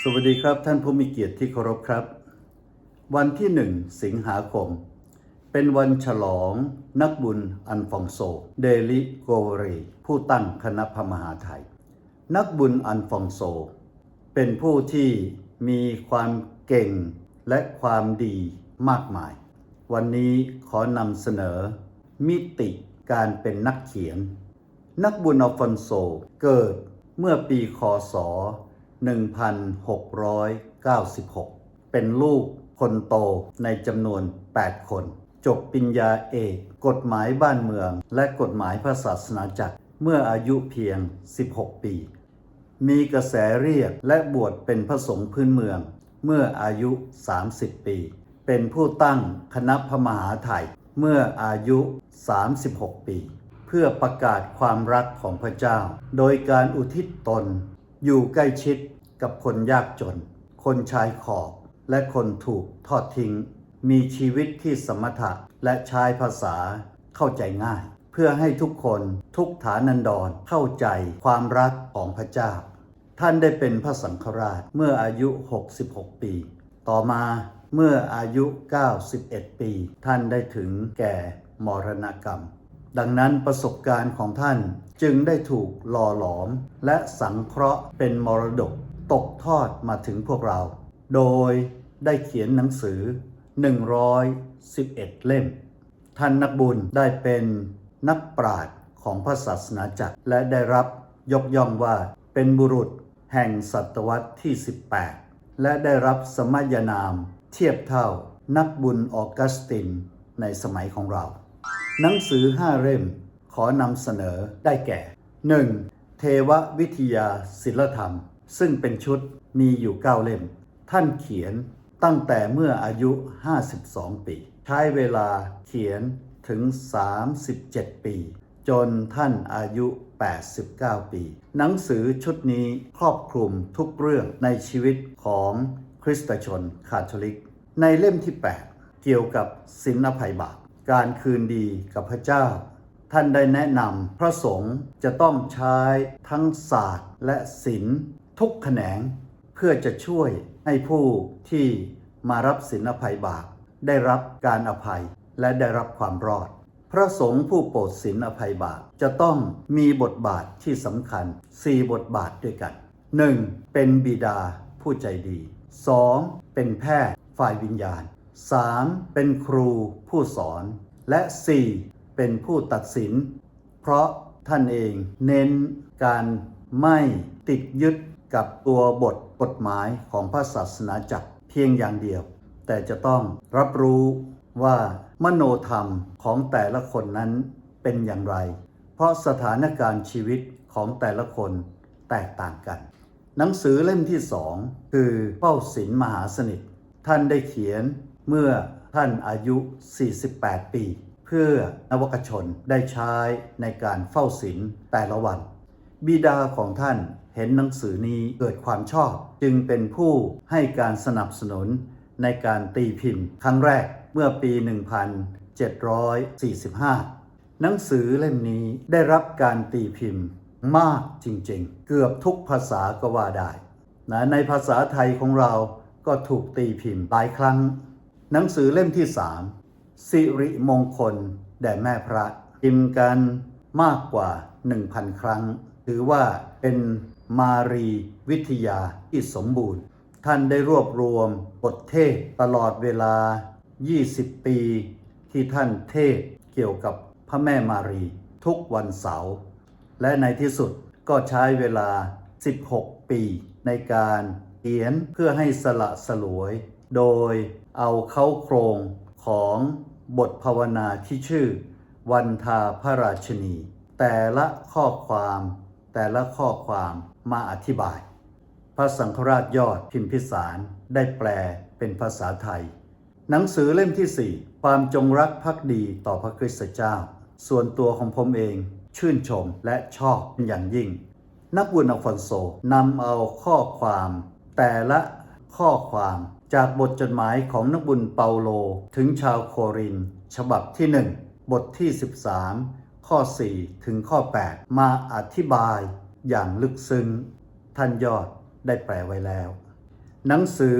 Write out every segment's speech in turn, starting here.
สวัสดีครับท่านผู้มีเกียรติที่เคารพครับวันที่1 สิงหาคมเป็นวันฉลองนักบุญอัลฟองโซเดลิโกเรผู้ตั้งคณะพระมหาไทยนักบุญอัลฟองโซเป็นผู้ที่มีความเก่งและความดีมากมายวันนี้ขอนำเสนอมิติการเป็นนักเขียนนักบุญอัลฟอนโซเกิดเมื่อปีค.ศ. 1696 เป็นลูกคนโตในจำนวน 8 คนจบปริญญาเอกกฎหมายบ้านเมืองและกฎหมายพระศาสนาจักรเมื่ออายุเพียง 16 ปี มีกระแสเรียกและบวชเป็นพระสงฆ์พื้นเมืองเมื่ออายุ 30 ปี เป็นผู้ตั้งคณะพระมหาไทยเมื่ออายุ 36 ปี เพื่อประกาศความรักของพระเจ้าโดยการอุทิศตนอยู่ใกล้ชิดกับคนยากจนคนชายขอบและคนถูกทอดทิ้งมีชีวิตที่สมถะและใช้ภาษาเข้าใจง่ายเพื่อให้ทุกคนทุกฐานันดรเข้าใจความรักของพระเจ้าท่านได้เป็นพระสังฆราชเมื่ออายุ 66 ปีต่อมาเมื่ออายุ 91 ปีท่านได้ถึงแก่มรณกรรมดังนั้นประสบการณ์ของท่านจึงได้ถูกหล่อหลอมและสังเคราะห์เป็นมรดกตกทอดมาถึงพวกเราโดยได้เขียนหนังสือ111 เล่มท่านนักบุญได้เป็นนักปราชญ์ของพระศาสนาจักรและได้รับยกย่องว่าเป็นบุรุษแห่งศตวรรษที่ 18 และได้รับสมัยนามเทียบเท่านักบุญออกัสตินในสมัยของเราหนังสือ5 เล่มขอนำเสนอได้แก่ 1. เทววิทยาศิลธรรมซึ่งเป็นชุดมีอยู่ 9 เล่มท่านเขียนตั้งแต่เมื่ออายุ 52 ปีใช้เวลาเขียนถึง 37 ปีจนท่านอายุ 89 ปีหนังสือชุดนี้ครอบคลุมทุกเรื่องในชีวิตของคริสตชนคาทอลิกในเล่มที่ 8 เกี่ยวกับศีลอภัยบาปการคืนดีกับพระเจ้าท่านได้แนะนำพระสงฆ์จะต้องใช้ทั้งศาสตร์และศิลป์ทุกแขนงเพื่อจะช่วยให้ผู้ที่มารับศีลอภัยบาปได้รับการอภัยและได้รับความรอดพระสงฆ์ผู้โปรดศีลอภัยบาปจะต้องมีบทบาทที่สำคัญ4 บทบาทด้วยกัน 1. เป็นบิดาผู้ใจดี 2. เป็นแพทย์ฝ่ายวิญญาณ 3. เป็นครูผู้สอนและ 4. เป็นผู้ตัดสินเพราะท่านเองเน้นการไม่ติดยึดกับตัวบทกฎหมายของพระศาสนาจักรเพียงอย่างเดียวแต่จะต้องรับรู้ว่ามโนธรรมของแต่ละคนนั้นเป็นอย่างไรเพราะสถานการณ์ชีวิตของแต่ละคนแตกต่างกันหนังสือเล่มที่ 2 คือเฝ้าศีลมหาสนิทท่านได้เขียนเมื่อท่านอายุ 48 ปีเพื่อนวกชนได้ใช้ในการเฝ้าศีลแต่ละวันบิดาของท่านเห็นหนังสือนี้เกิดความชอบจึงเป็นผู้ให้การสนับสนุนในการตีพิมพ์ครั้งแรกเมื่อปี 1745 หนังสือเล่มนี้ได้รับการตีพิมพ์มากจริงๆเกือบทุกภาษาก็ว่าได้ในภาษาไทยของเราก็ถูกตีพิมพ์หลายครั้งหนังสือเล่มที่ 3 สิริมงคลแด่แม่พระพิมพ์กันมากกว่า 1,000 ครั้งถือว่าเป็นมารีวิทยาที่สมบูรณ์ท่านได้รวบรวมบทเทศตลอดเวลา 20 ปีที่ท่านเทศเกี่ยวกับพระแม่มารีทุกวันเสาร์และในที่สุดก็ใช้เวลา 16 ปีในการเขียนเพื่อให้สละสลวยโดยเอาเข้าโครงของบทภาวนาที่ชื่อวันทาพระราชนีแต่ละข้อความมาอธิบายพระสังฆราชยอดพิมพิสารได้แปลเป็นภาษาไทยหนังสือเล่มที่ 4 ความจงรักภักดีต่อพระคริสตเจ้าส่วนตัวของผมเองชื่นชมและชอบเป็นอย่างยิ่งนักบุญอัลฟอนโซนำเอาข้อความแต่ละข้อความจากบทจดหมายของนักบุญเปาโลถึงชาวโครินธ์ฉบับที่ 1 บทที่ 13 ข้อ 4 ถึงข้อ 8 มาอธิบายอย่างลึกซึ้งท่านยอดได้แปลไว้แล้ว หนังสือ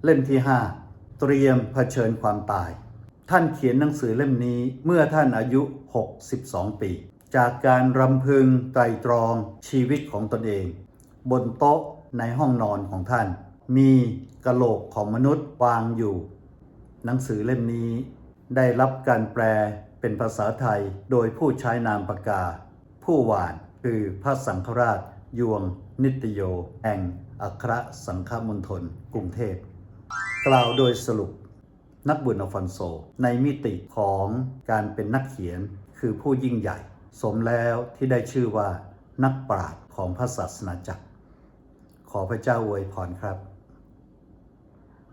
เล่มที่ 5 เตรียมเผชิญความตาย ท่านเขียนหนังสือเล่มนี้เมื่อท่านอายุ 62 ปี จากการรำพึงไตร่ตรองชีวิตของตนเองบนโต๊ะในห้องนอนของท่านมีกะโหลกของมนุษย์วางอยู่หนังสือเล่มนี้ได้รับการแปลเป็นภาษาไทยโดยผู้ใช้นามปากกาผู้หวานคือพระสังฆราชยวงนิตโยแห่งอัครสังฆมณฑลกรุงเทพกล่าวโดยสรุปนักบุญอัลฟอนโซในมิติของการเป็นนักเขียนคือผู้ยิ่งใหญ่สมแล้วที่ได้ชื่อว่านักปราชญ์ของพระศาสนาจักรขอพระเจ้าอวยพรครับ